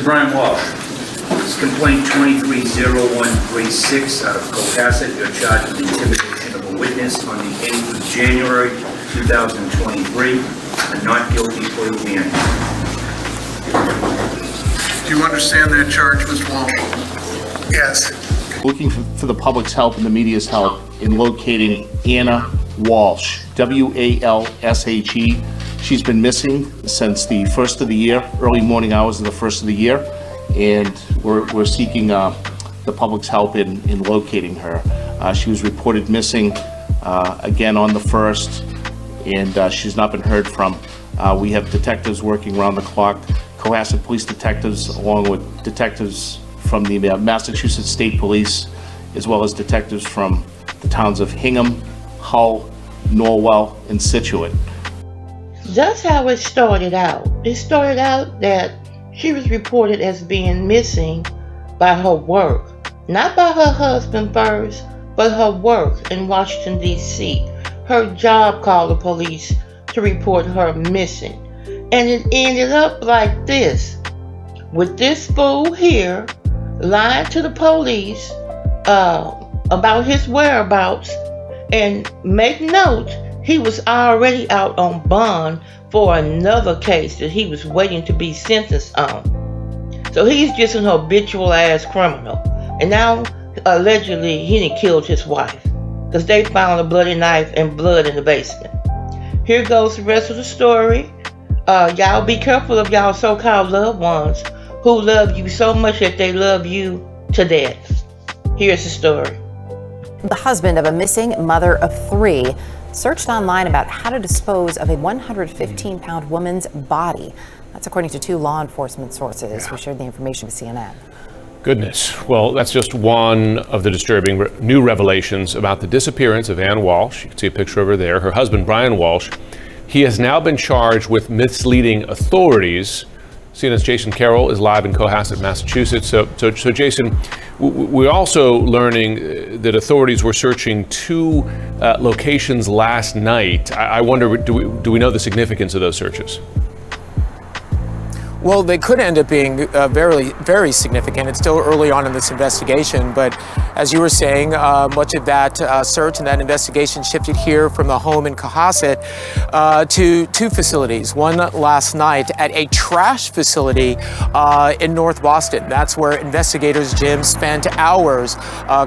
Brian Walsh, it's complaint 230136 out of Cohasset. You're charged with intimidation of a witness on the 8th of January 2023. A not guilty plea being. Do you understand that charge, Mr. Walsh? Yes. Looking for the public's help and the media's help in locating Ana Walshe, W-A-L-S-H-E. She's been missing since the first of the year, early morning hours of the first of the year, and we're seeking the public's help in locating her. She was reported missing again on the 1st, and she's not been heard from. We have detectives working around the clock, Cohasset police detectives, along with detectives from the Massachusetts State Police, as well as detectives from the towns of Hingham, Hull, Norwell, and Situate. That's how it started out. It started out that she was reported as being missing by her work. Not by her husband first, but her work in Washington, D.C. Her job called the police to report her missing. And it ended up like this. With this fool here lying to the police about his whereabouts, and make note, he was already out on bond for another case that he was waiting to be sentenced on. So he's just an habitual ass criminal. And now, allegedly, he done killed his wife, because they found a bloody knife and blood in the basement. Here goes the rest of the story. Y'all be careful of y'all so-called loved ones who love you so much that they love you to death. Here's the story. The husband of a missing mother of 3 searched online about how to dispose of a 115-pound woman's body. That's according to 2 law enforcement sources who shared the information with CNN. Goodness. Well, that's just one of the disturbing new revelations about the disappearance of Ana Walshe. You can see a picture over there. Her husband, Brian Walsh, he has now been charged with misleading authorities. CNN's Jason Carroll is live in Cohasset, Massachusetts. So Jason, we're also learning that authorities were searching 2 locations last night. I wonder, do we know the significance of those searches? Well, they could end up being very, very significant. It's still early on in this investigation, but as you were saying, much of that search and that investigation shifted here from the home in Cohasset to 2 facilities. One last night at a trash facility in North Boston. That's where investigators, Jim, spent hours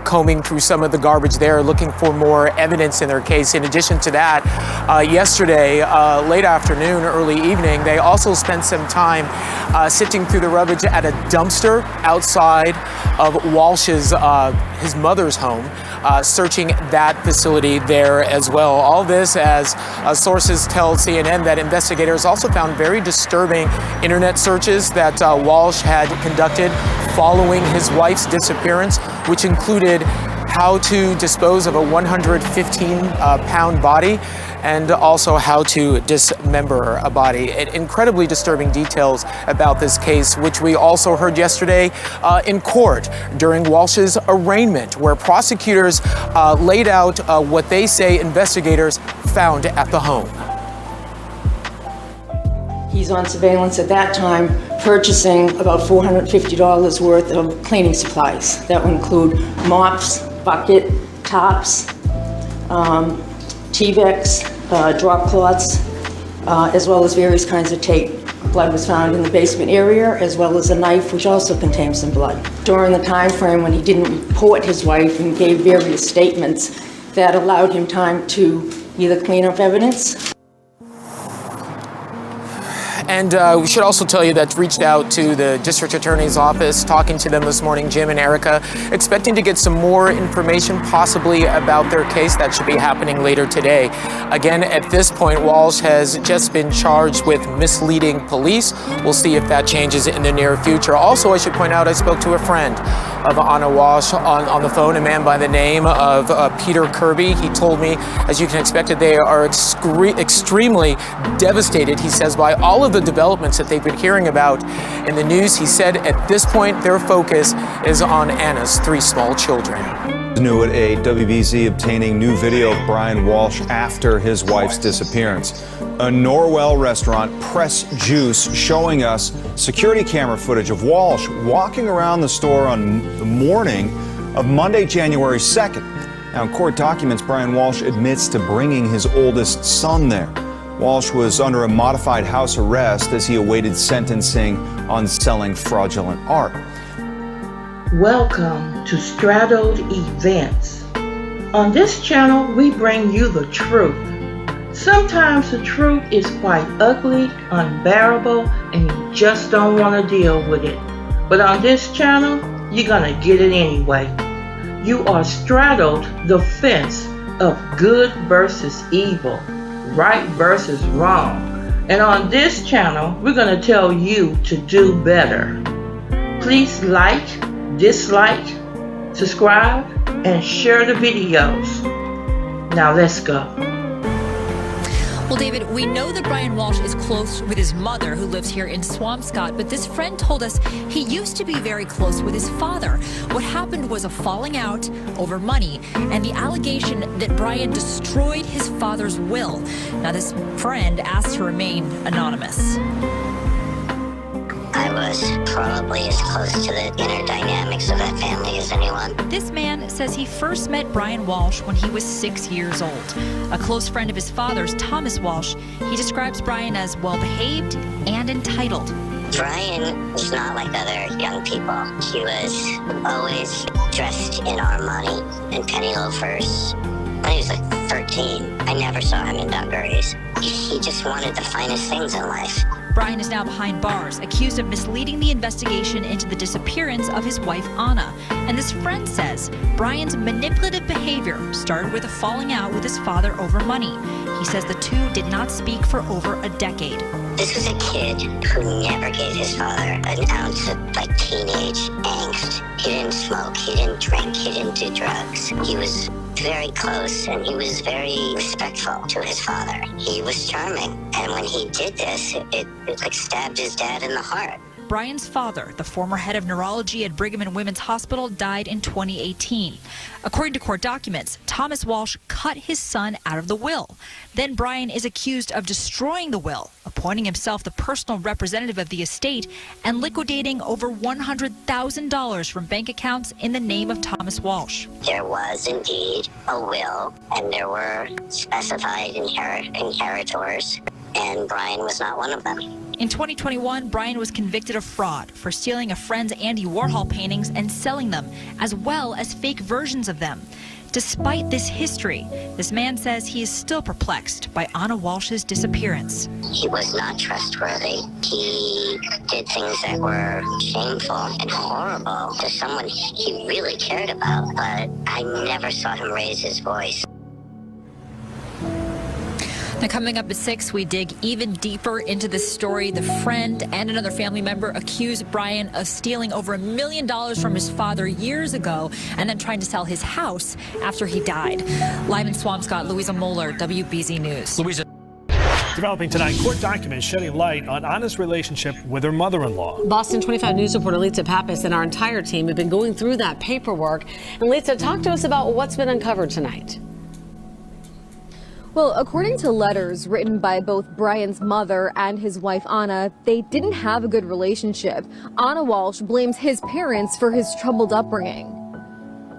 combing through some of the garbage there, looking for more evidence in their case. In addition to that, yesterday, late afternoon, early evening, they also spent some time sifting through the rubbish at a dumpster outside of Walsh's, his mother's home, searching that facility there as well. All this as sources tell CNN that investigators also found very disturbing internet searches that Walsh had conducted following his wife's disappearance, which included how to dispose of a 115-pound body, and also how to dismember a body. Incredibly disturbing details about this case, which we also heard yesterday in court during Walsh's arraignment, where prosecutors laid out what they say investigators found at the home. He's on surveillance at that time, purchasing about $450 worth of cleaning supplies. That would include mops, bucket, tops, T-Vex, drop cloths, as well as various kinds of tape. Blood was found in the basement area, as well as a knife, which also contained some blood. During the time frame when he didn't report his wife and gave various statements, that allowed him time to either clean up evidence. And we should also tell you that reached out to the district attorney's office, talking to them this morning, Jim and Erica, expecting to get some more information possibly about their case. That should be happening later today. Again, at this point, Walsh has just been charged with misleading police. We'll see if that changes in the near future. Also, I should point out, I spoke to a friend of Ana Walshe on the phone, a man by the name of Peter Kirby. He told me, as you can expect, that they are extremely devastated, he says, by all of the developments that they've been hearing about in the news. He said at this point their focus is on Ana's 3 small children. New at 8, WBZ obtaining new video of Brian Walsh after his wife's disappearance. a Norwell restaurant, Press Juice, showing us security camera footage of Walsh walking around the store on the morning of Monday, January 2nd. Now, in court documents, Brian Walsh admits to bringing his oldest son there. Walsh was under a modified house arrest as he awaited sentencing on selling fraudulent art. Welcome to Straddled Events. On this channel, we bring you the truth. Sometimes the truth is quite ugly, unbearable, and you just don't want to deal with it. But on this channel, you're gonna get it anyway. You are straddled the fence of good versus evil, right versus wrong. And on this channel, we're gonna tell you to do better. Please like, dislike, subscribe, and share the videos. Now let's go. Well, David, we know that Brian Walsh is close with his mother, who lives here in Swampscott, but this friend told us he used to be very close with his father. What happened was a falling out over money and the allegation that Brian destroyed his father's will. Now, this friend asked to remain anonymous. I was probably as close to the inner dynamics of that family as anyone. This man says he first met Brian Walsh when he was 6 years old. A close friend of his father's, Thomas Walsh, he describes Brian as well-behaved and entitled. Brian was not like other young people. He was always dressed in our money and penny loafers. When he was like 13, I never saw him in dungarees. He just wanted the finest things in life. Brian is now behind bars, accused of misleading the investigation into the disappearance of his wife, Ana. And this friend says Brian's manipulative behavior started with a falling out with his father over money. He says the two did not speak for over a decade. This was a kid who never gave his father an ounce of teenage angst. He didn't smoke, he didn't drink, he didn't do drugs. He was very close and he was very respectful to his father. He was charming, and when he did this, it stabbed his dad in the heart. Brian's father, the former head of neurology at Brigham and Women's Hospital, died in 2018. According to court documents, Thomas Walsh cut his son out of the will. Then Brian is accused of destroying the will, appointing himself the personal representative of the estate, and liquidating over $100,000 from bank accounts in the name of Thomas Walsh. There was indeed a will, and there were specified inheritors, and Brian was not one of them. In 2021, Brian was convicted of fraud for stealing a friend's Andy Warhol paintings and selling them, as well as fake versions of them. Despite this history, this man says he is still perplexed by Ana Walsh's disappearance. He was not trustworthy. He did things that were shameful and horrible to someone he really cared about, but I never saw him raise his voice. Now, coming up at 6, we dig even deeper into this story. The friend and another family member accuse Brian of stealing over $1 million from his father years ago and then trying to sell his house after he died. Live in Swampscott, Louisa Moeller, WBZ News. Louisa. Developing tonight, court documents shedding light on Ana's relationship with her mother-in-law. Boston 25 News reporter Lisa Pappas and our entire team have been going through that paperwork. And Lisa, talk to us about what's been uncovered tonight. Well, according to letters written by both Brian's mother and his wife, Ana, they didn't have a good relationship. Ana Walsh blames his parents for his troubled upbringing.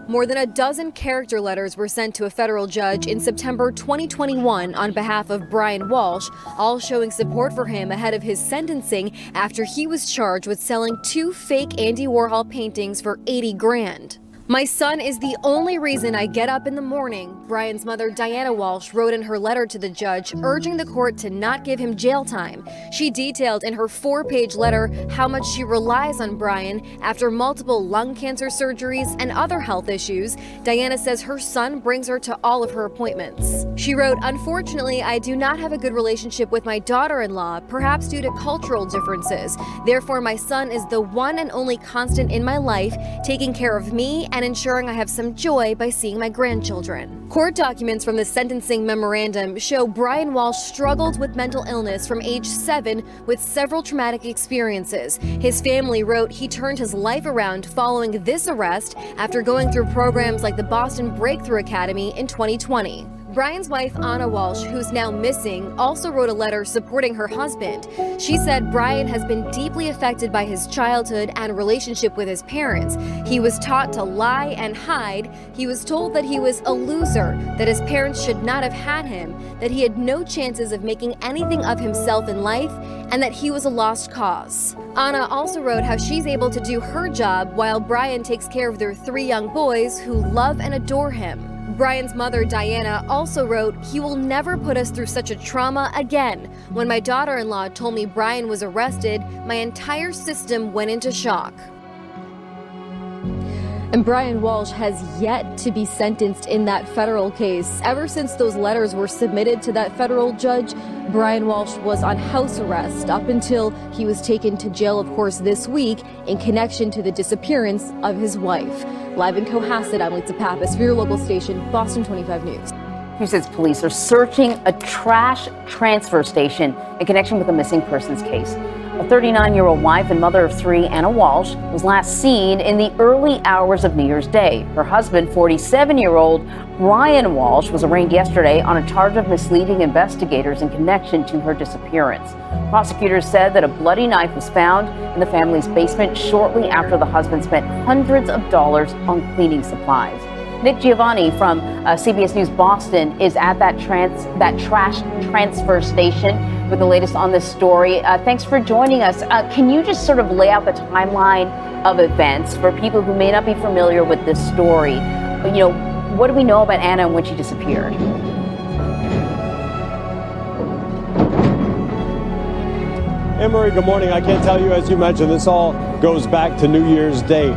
More than a dozen character letters were sent to a federal judge in September 2021 on behalf of Brian Walsh, all showing support for him ahead of his sentencing after he was charged with selling 2 fake Andy Warhol paintings for $80,000. My son is the only reason I get up in the morning, Brian's mother Diana Walsh wrote in her letter to the judge, urging the court to not give him jail time. She detailed in her 4-page letter how much she relies on Brian after multiple lung cancer surgeries and other health issues. Diana says her son brings her to all of her appointments. She wrote, "Unfortunately, I do not have a good relationship with my daughter-in-law, perhaps due to cultural differences. Therefore, my son is the one and only constant in my life, taking care of me and ensuring I have some joy by seeing my grandchildren." Court documents from the sentencing memorandum show Brian Walsh struggled with mental illness from age 7 with several traumatic experiences. His family wrote he turned his life around following this arrest after going through programs like the Boston Breakthrough Academy in 2020. Brian's wife, Ana Walshe, who's now missing, also wrote a letter supporting her husband. She said Brian has been deeply affected by his childhood and relationship with his parents. He was taught to lie and hide. He was told that he was a loser, that his parents should not have had him, that he had no chances of making anything of himself in life, and that he was a lost cause. Ana also wrote how she's able to do her job while Brian takes care of their 3 young boys who love and adore him. Brian's mother, Diana, also wrote, "He will never put us through such a trauma again. When my daughter-in-law told me Brian was arrested, my entire system went into shock." And Brian Walshe has yet to be sentenced in that federal case. Ever since those letters were submitted to that federal judge, Brian Walshe was on house arrest up until he was taken to jail, of course, this week in connection to the disappearance of his wife. Live in Cohasset, I'm Lisa Pappas for your local station, Boston 25 News. Massachusetts police are searching a trash transfer station in connection with a missing persons case. A 39-year-old wife and mother of 3, Ana Walshe, was last seen in the early hours of New Year's Day. Her husband, 47-year-old Brian Walshe, was arraigned yesterday on a charge of misleading investigators in connection to her disappearance. Prosecutors said that a bloody knife was found in the family's basement shortly after the husband spent hundreds of dollars on cleaning supplies. Nick Giovanni from CBS News Boston is at that trash transfer station with the latest on this story. Thanks for joining us. Can you just sort of lay out the timeline of events for people who may not be familiar with this story? You know, what do we know about Ana and when she disappeared? Anne-Marie, good morning. I can't tell you, as you mentioned, this all goes back to New Year's Day.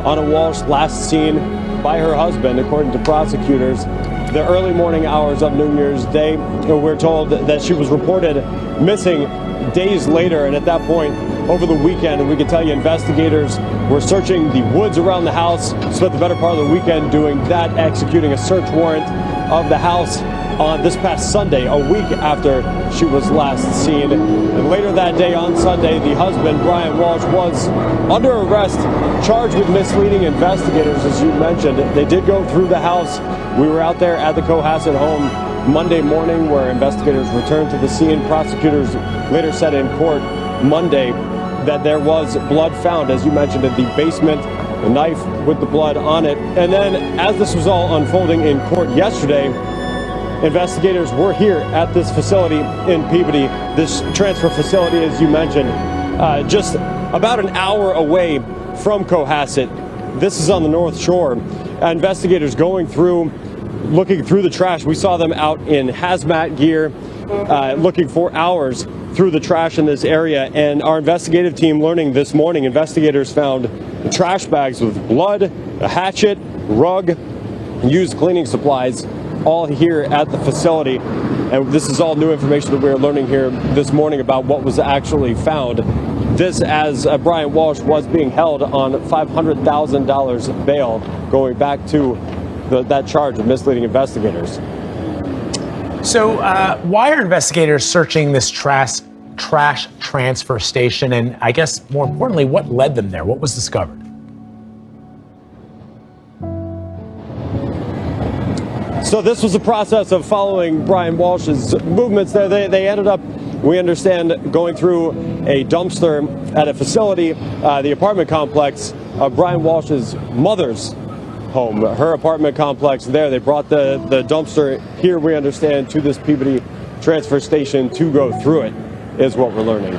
Ana Walshe last seen by her husband, according to prosecutors, the early morning hours of New Year's Day. We're told that she was reported missing days later, and at that point, over the weekend, and we can tell you investigators were searching the woods around the house, spent the better part of the weekend doing that, executing a search warrant of the house on this past Sunday, a week after she was last seen. And later that day on Sunday, the husband, Brian Walshe, was under arrest, charged with misleading investigators, as you mentioned. They did go through the house. We were out there at the Cohasset home Monday morning where investigators returned to the scene. Prosecutors later said in court Monday that there was blood found, as you mentioned, in the basement, a knife with the blood on it. And then as this was all unfolding in court yesterday, investigators were here at this facility in Peabody, this transfer facility, as you mentioned, just about an hour away from Cohasset. This is on the North Shore. Investigators going through, looking through the trash. We saw them out in hazmat gear, looking for hours through the trash in this area. And our investigative team learning this morning, investigators found trash bags with blood, a hatchet, rug, used cleaning supplies, all here at the facility. And this is all new information that we're learning here this morning about what was actually found. This as Brian Walshe was being held on $500,000 bail, going back to that charge of misleading investigators. So why are investigators searching this trash transfer station? And I guess more importantly, what led them there? What was discovered? So this was a process of following Brian Walsh's movements there. They ended up, we understand, going through a dumpster at a facility, the apartment complex of Brian Walsh's mother's home, her apartment complex there. They brought the dumpster here, we understand, to this Peabody transfer station to go through it, is what we're learning.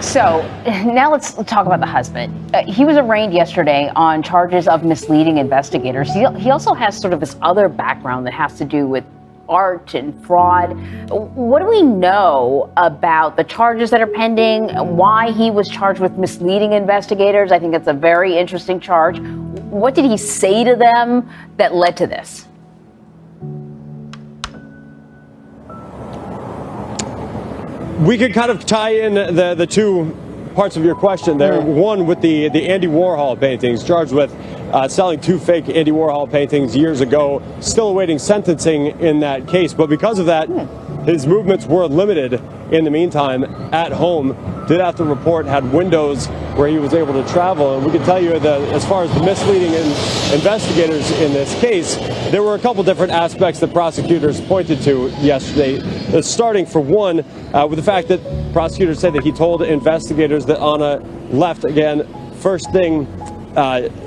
So now let's talk about the husband. He was arraigned yesterday on charges of misleading investigators. He also has sort of this other background that has to do with art and fraud. What do we know about the charges that are pending, why he was charged with misleading investigators? I think that's a very interesting charge. What did he say to them that led to this? We could kind of tie in the two parts of your question there. One with the Andy Warhol paintings, charged with selling 2 fake Andy Warhol paintings years ago, still awaiting sentencing in that case. But because of that, his movements were limited in the meantime at home. did have to report had windows where he was able to travel. And we can tell you that as far as the misleading investigators in this case, there were a couple different aspects that prosecutors pointed to yesterday. Starting for one, with the fact that prosecutors say that he told investigators that Ana left again first thing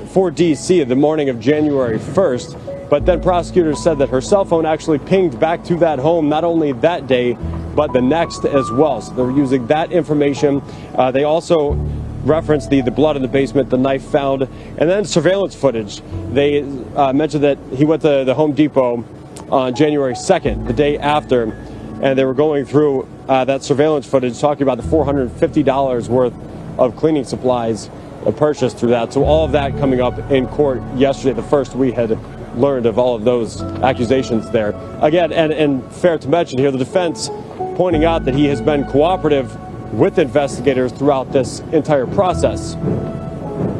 for D.C. the morning of January 1st. But then prosecutors said that her cell phone actually pinged back to that home not only that day, but the next as well. So they're using that information. They also referenced the blood in the basement, the knife found, and then surveillance footage. They mentioned that he went to the Home Depot on January 2nd, the day after, and they were going through that surveillance footage, talking about the $450 worth of cleaning supplies purchased through that. So all of that coming up in court yesterday, the first we had learned of all of those accusations there. Again, and fair to mention here, the defense pointing out that he has been cooperative with investigators throughout this entire process.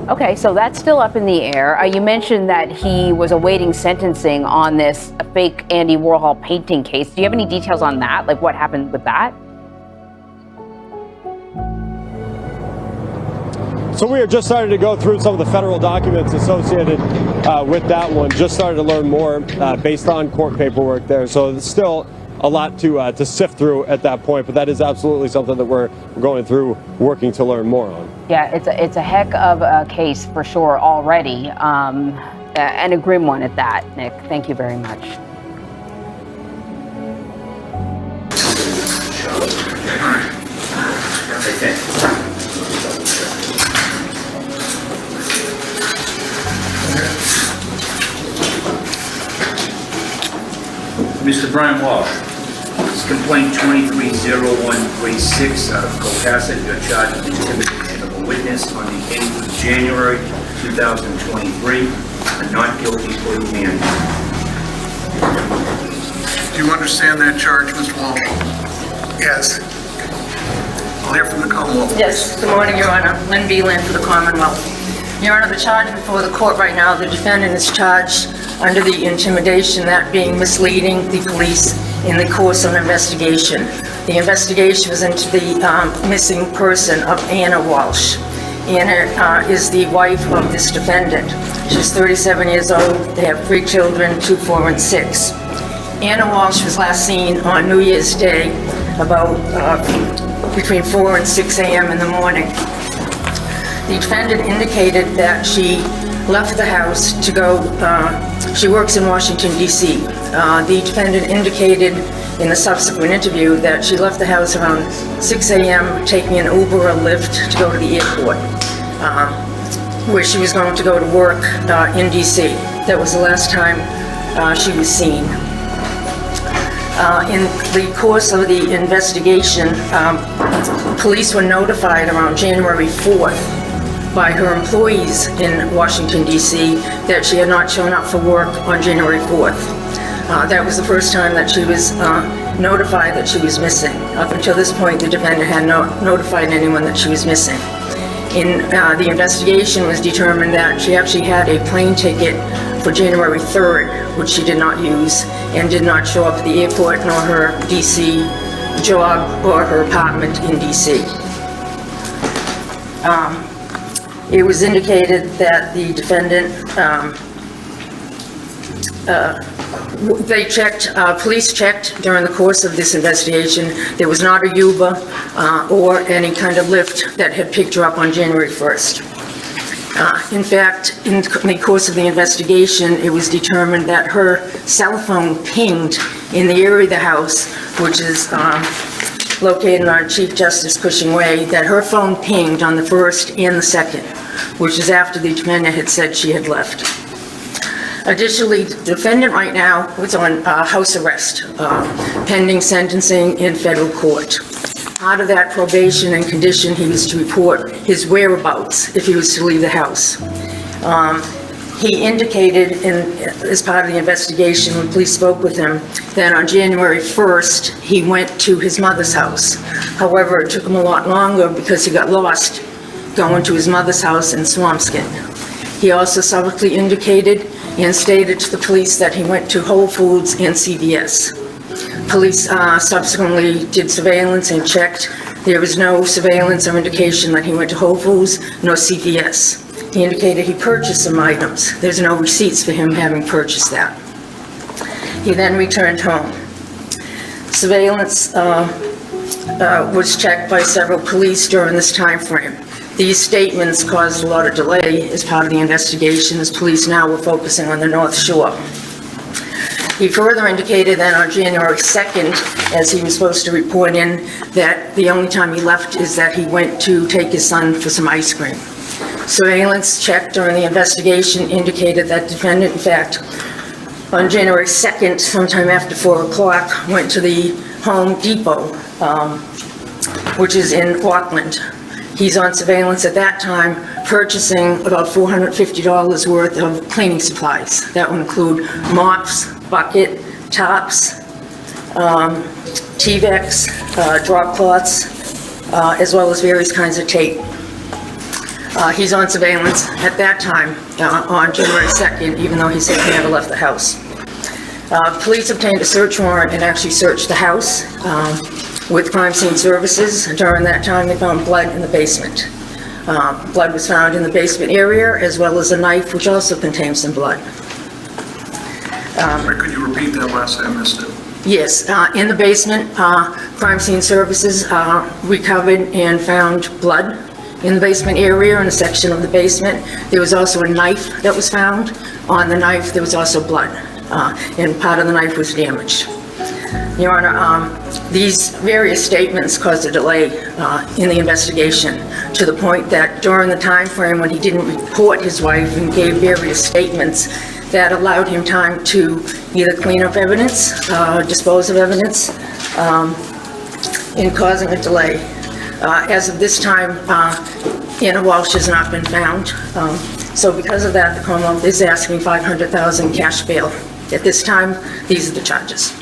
Okay, so that's still up in the air. You mentioned that he was awaiting sentencing on this fake Andy Warhol painting case. Do you have any details on that? Like what happened with that? So we are just starting to go through some of the federal documents associated with that one. Just started to learn more based on court paperwork there. So it's still a lot to sift through at that point, but that is absolutely something that we're going through, working to learn more on. Yeah, it's a heck of a case for sure already, and a grim one at that, Nick. Thank you very much. Mr. Brian Walsh, this complaint 230136 out of Cohasset, you're charged with intimidation of a witness on the 8th of January 2023, a not guilty plea mandate. Do you understand that charge, Mr. Walsh? Yes. I'll hear from the Commonwealth. Yes, good morning, Your Honor. Lynn Beeland for the Commonwealth. Your Honor, the charge before the court right now, the defendant is charged under the intimidation, that being misleading the police in the course of an investigation. The investigation was into the missing person of Ana Walshe. Ana is the wife of this defendant. She's 37 years old. They have 3 children, 2, 4, and 6. Ana Walshe was last seen on New Year's Day about between 4 and 6 a.m. in the morning. The defendant indicated that she left the house to go, she works in Washington, D.C. The defendant indicated in the subsequent interview that she left the house around 6 a.m. taking an Uber or Lyft to go to the airport, where she was going to go to work in D.C. That was the last time she was seen. In the course of the investigation, police were notified around January 4th by her employees in Washington, D.C. that she had not shown up for work on January 4th. That was the first time that she was notified that she was missing. Up until this point, the defendant had not notified anyone that she was missing. In the investigation, was determined that she actually had a plane ticket for January 3rd, which she did not use, and did not show up at the airport nor her D.C. job or her apartment in D.C. It was indicated that the defendant, police checked during the course of this investigation. There was not a Uber or any kind of Lyft that had picked her up on January 1st. In fact, in the course of the investigation, it was determined that her cell phone pinged in the area of the house, which is located on Chief Justice Cushing Way, that her phone pinged on the 1st and the 2nd, which is after the defendant had said she had left. Additionally, the defendant right now was on house arrest, pending sentencing in federal court. Part of that probation and condition, he was to report his whereabouts if he was to leave the house. He indicated as part of the investigation when police spoke with him that on January 1st he went to his mother's house. However, it took him a lot longer because he got lost going to his mother's house in Swampscott. He also subsequently indicated and stated to the police that he went to Whole Foods and CVS. Police subsequently did surveillance and checked There was no surveillance or indication that he went to Whole Foods, nor CVS. He indicated he purchased some items. There's no receipts for him having purchased that. He then returned home. Surveillance was checked by several police during this time frame. These statements caused a lot of delay as part of the investigation, as police now were focusing on the North Shore. He further indicated that on January 2nd, as he was supposed to report in, that the only time he left is that he went to take his son for some ice cream. Surveillance checked during the investigation indicated that defendant, in fact, on January 2nd, sometime after 4 o'clock, went to the Home Depot, which is in Auckland. He's on surveillance at that time, purchasing about $450 worth of cleaning supplies. That would include mops, bucket, tops, T-Vex, drop cloths, as well as various kinds of tape. He's on surveillance at that time on January 2nd, even though he said he never left the house. Police obtained a search warrant and actually searched the house with crime scene services. During that time, they found blood in the basement. Blood was found in the basement area, as well as a knife, which also contained some blood. Could you repeat that last? I missed it. Yes, in the basement, crime scene services recovered and found blood in the basement area, in a section of the basement. There was also a knife that was found. On the knife, there was also blood, and part of the knife was damaged. Your Honor, these various statements caused a delay in the investigation, to the point that during the time frame when he didn't report his wife and gave various statements, that allowed him time to either clean up evidence, dispose of evidence, in causing a delay. As of this time, Ana Walshe has not been found. So because of that, the Commonwealth is asking $500,000 cash bail. At this time, these are the charges.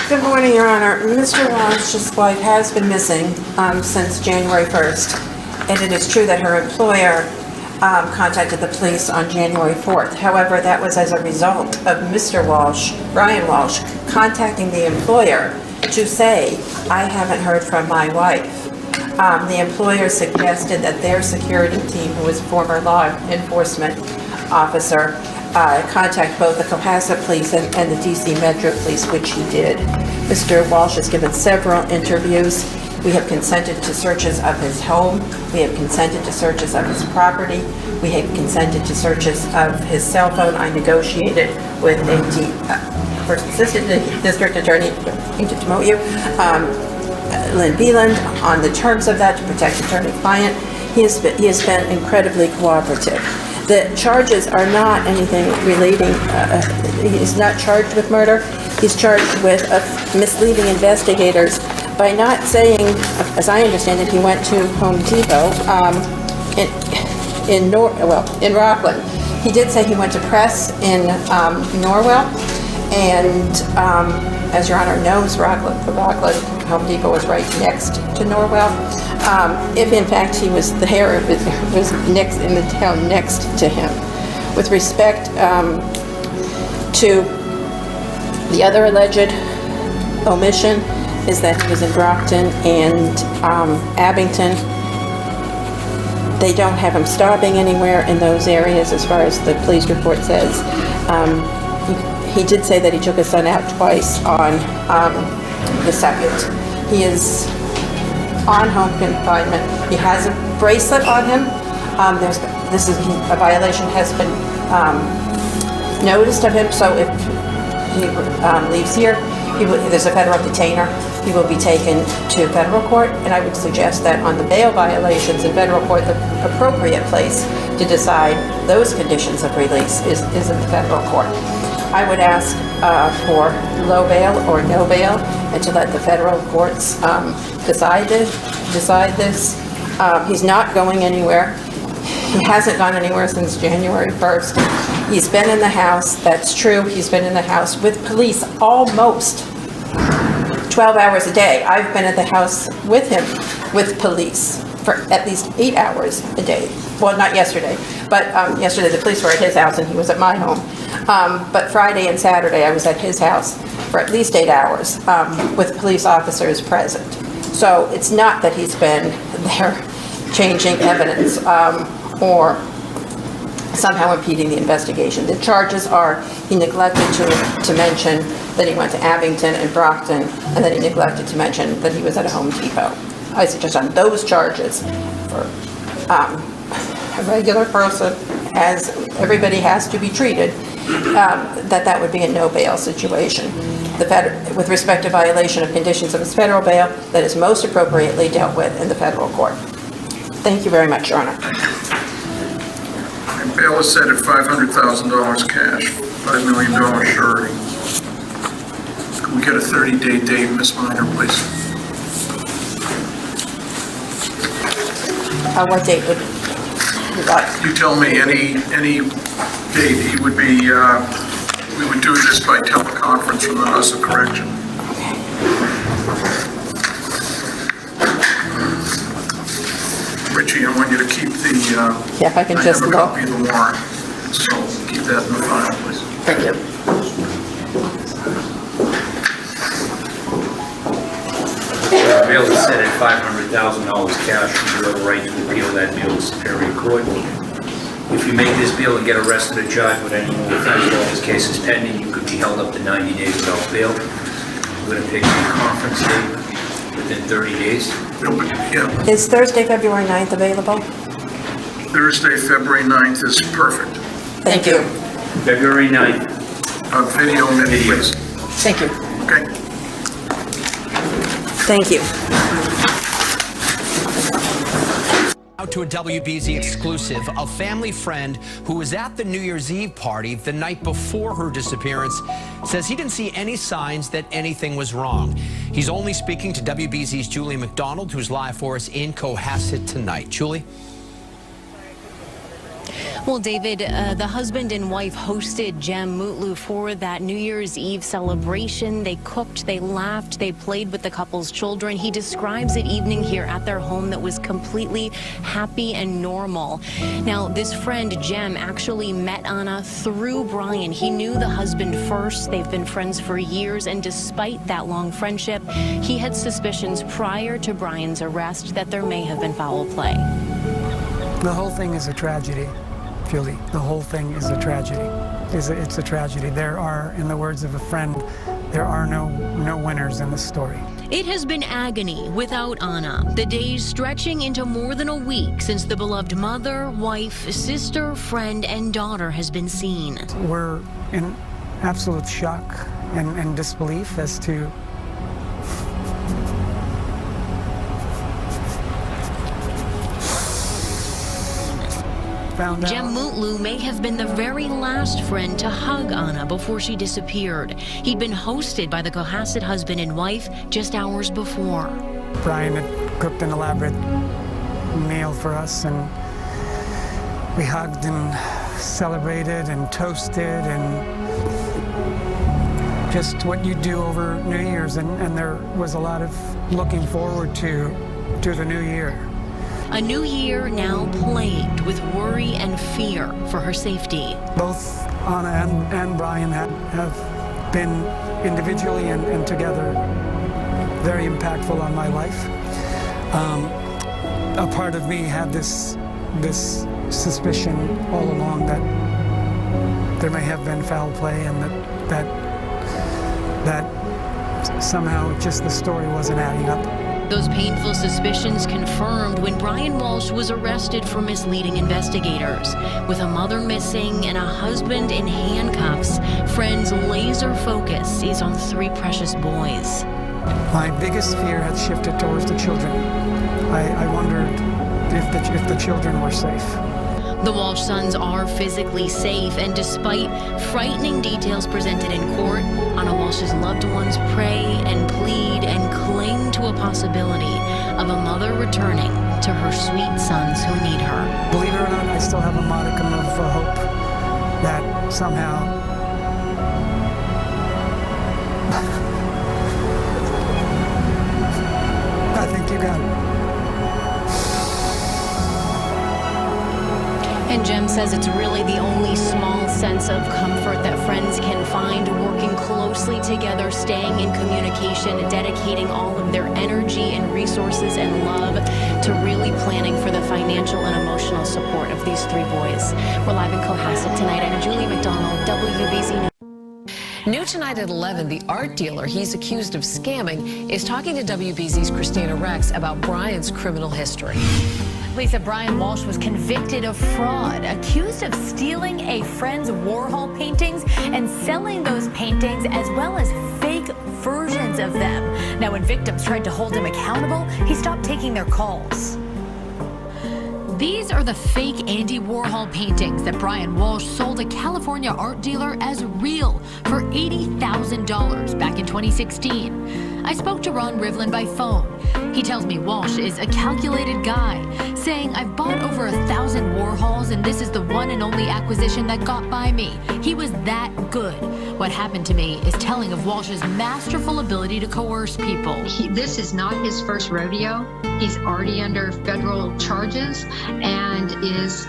Good morning, Your Honor. Mr. Walsh's wife has been missing since January 1st, and it is true that her employer contacted the police on January 4th. However, that was as a result of Mr. Walshe, Brian Walshe, contacting the employer to say, I haven't heard from my wife. The employer suggested that their security team, who was a former law enforcement officer, contact both the Cohasset Police and the DC Metro Police, which he did. Mr. Walshe has given several interviews. We have consented to searches of his home. We have consented to searches of his property. We have consented to searches of his cell phone. I negotiated with First Assistant District Attorney, to promote you, Lynn Beeland, on the terms of that to protect attorney-client. He has been incredibly cooperative. The charges are not anything relating, he's not charged with murder. He's charged with misleading investigators by not saying, as I understand it, he went to Home Depot in Rockland. He did say he went to Press in Norwell, and as Your Honor knows, Rockland Home Depot was right next to Norwell. If in fact he was there, it was next in the town next to him. With respect to the other alleged omission, is that he was in Brockton and Abington. They don't have him stopping anywhere in those areas, as far as the police report says. He did say that he took his son out twice on the 2nd. He is on home confinement. He has a bracelet on him. A violation has been noticed of him, so if he leaves here, there's a federal detainer. He will be taken to federal court, and I would suggest that on the bail violations in federal court, the appropriate place to decide those conditions of release is in the federal court. I would ask for low bail or no bail, and to let the federal courts decide this. He's not going anywhere. He hasn't gone anywhere since January 1st. He's been in the house, that's true, he's been in the house with police almost 12 hours a day. I've been at the house with him, with police, for at least 8 hours a day. Well, not yesterday, but yesterday the police were at his house and he was at my home. But Friday and Saturday I was at his house for at least 8 hours with police officers present. So it's not that he's been there changing evidence or somehow impeding the investigation. The charges are he neglected to mention that he went to Abington and Brockton, and that he neglected to mention that he was at a Home Depot. I suggest on those charges, for a regular person, as everybody has to be treated, that would be a no bail situation. With respect to violation of conditions of his federal bail, that is most appropriately dealt with in the federal court. Thank you very much, Your Honor. And bail is set at $500,000 cash, $5 million surety. Can we get a 30-day date, Ms. Minor, please? What date would you like? You tell me any date. He would be, we would do this by teleconference from the House of Correction. Richie, I want you to keep the, yeah, if I can just have a look. copy of the warrant, so keep that in the file, please. Thank you. Bail is set at $500,000 cash. You have a right to appeal that bail to Superior Court. If you make this bail and get arrested or charged with any more offense while this case is pending, you could be held up to 90 days without bail. We're going to pick a conference date within 30 days. Yeah. Is Thursday, February 9th available? Thursday, February 9th is perfect. Thank you. February 9th. Video, please. Thank you. Okay. Thank you. Out to a WBZ exclusive, a family friend who was at the New Year's Eve party the night before her disappearance says he didn't see any signs that anything was wrong. He's only speaking to WBZ's Julie McDonald, who's live for us in Cohasset tonight. Julie? Well, David, the husband and wife hosted Jem Mutlu for that New Year's Eve celebration. They cooked, they laughed, they played with the couple's children. He describes an evening here at their home that was completely happy and normal. Now, this friend, Jem, actually met Ana through Brian. He knew the husband first. They've been friends for years, and despite that long friendship, he had suspicions prior to Brian's arrest that there may have been foul play. The whole thing is a tragedy, Julie. The whole thing is a tragedy. It's a tragedy. There are, in the words of a friend, there are no winners in this story. It has been agony without Ana. The days stretching into more than a week since the beloved mother, wife, sister, friend, and daughter has been seen. We're in absolute shock and disbelief as to Jem Mutlu may have been the very last friend to hug Ana before she disappeared. He'd been hosted by the Cohasset husband and wife just hours before. Brian had cooked an elaborate meal for us, and we hugged and celebrated and toasted and just what you do over New Year's, and there was a lot of looking forward to the new year. A new year now plagued with worry and fear for her safety. Both Ana and Brian have been individually and together very impactful on my life. A part of me had this suspicion all along that there may have been foul play, and that somehow just the story wasn't adding up. Those painful suspicions confirmed when Brian Walshe was arrested for misleading investigators. With a mother missing and a husband in handcuffs, friends' laser focus is on 3 precious boys. My biggest fear had shifted towards the children. I wondered if the children were safe. The Walshe sons are physically safe, and despite frightening details presented in court, Ana Walshe's loved ones pray and plead and cling to a possibility of a mother returning to her sweet sons who need her. Believe it or not, I still have a modicum of hope that somehow I think you got it. And Jem says it's really the only small sense of comfort that friends can find, working closely together, staying in communication, dedicating all of their energy and resources and love to really planning for the financial and emotional support of these three boys. We're live in Cohasset tonight. I'm Julie McDonald, WBZ News. New tonight at 11, the art dealer he's accused of scamming is talking to WBZ's Christina Rex about Brian's criminal history. Lisa, Brian Walshe was convicted of fraud, accused of stealing a friend's Warhol paintings and selling those paintings as well as fake versions of them. Now, when victims tried to hold him accountable, he stopped taking their calls. These are the fake Andy Warhol paintings that Brian Walshe sold a California art dealer as real for $80,000 back in 2016. I spoke to Ron Rivlin by phone. He tells me Walshe is a calculated guy, saying, "I've bought over 1,000 Warhols and this is the one and only acquisition that got by me." He was that good. What happened to me is telling of Walsh's masterful ability to coerce people. This is not his first rodeo. He's already under federal charges and is,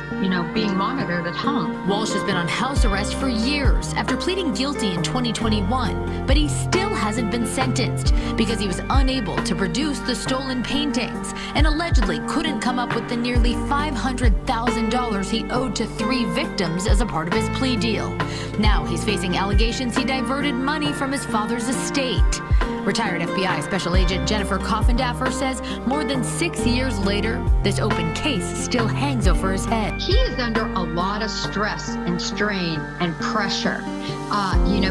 being monitored at home. Walshe has been on house arrest for years after pleading guilty in 2021, but he still hasn't been sentenced because he was unable to produce the stolen paintings and allegedly couldn't come up with the nearly $500,000 he owed to 3 victims as a part of his plea deal. Now he's facing allegations he diverted money from his father's estate. Retired FBI Special Agent Jennifer Coffindaffer says more than 6 years later, this open case still hangs over his head. He is under a lot of stress and strain and pressure.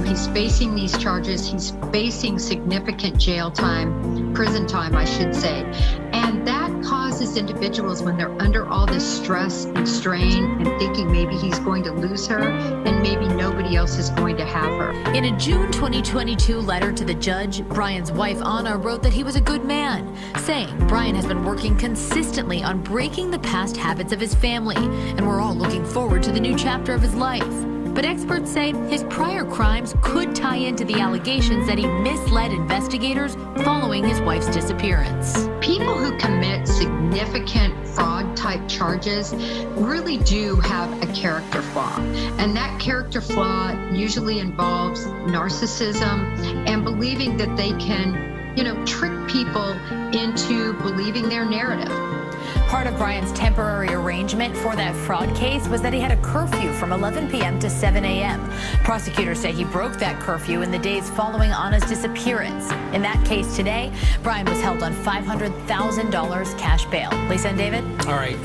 He's facing these charges. He's facing significant jail time, prison time, I should say. And that causes individuals, when they're under all this stress and strain and thinking maybe he's going to lose her and maybe nobody else is going to have her. In a June 2022 letter to the judge, Brian's wife, Ana, wrote that he was a good man, saying Brian has been working consistently on breaking the past habits of his family, and we're all looking forward to the new chapter of his life. But experts say his prior crimes could tie into the allegations that he misled investigators following his wife's disappearance. People who commit significant fraud-type charges really do have a character flaw. And that character flaw usually involves narcissism and believing that they can, trick people into believing their narrative. Part of Brian's temporary arrangement for that fraud case was that he had a curfew from 11 p.m. to 7 a.m. Prosecutors say he broke that curfew in the days following Ana's disappearance. In that case today, Brian was held on $500,000 cash bail. Lisa and David? All right.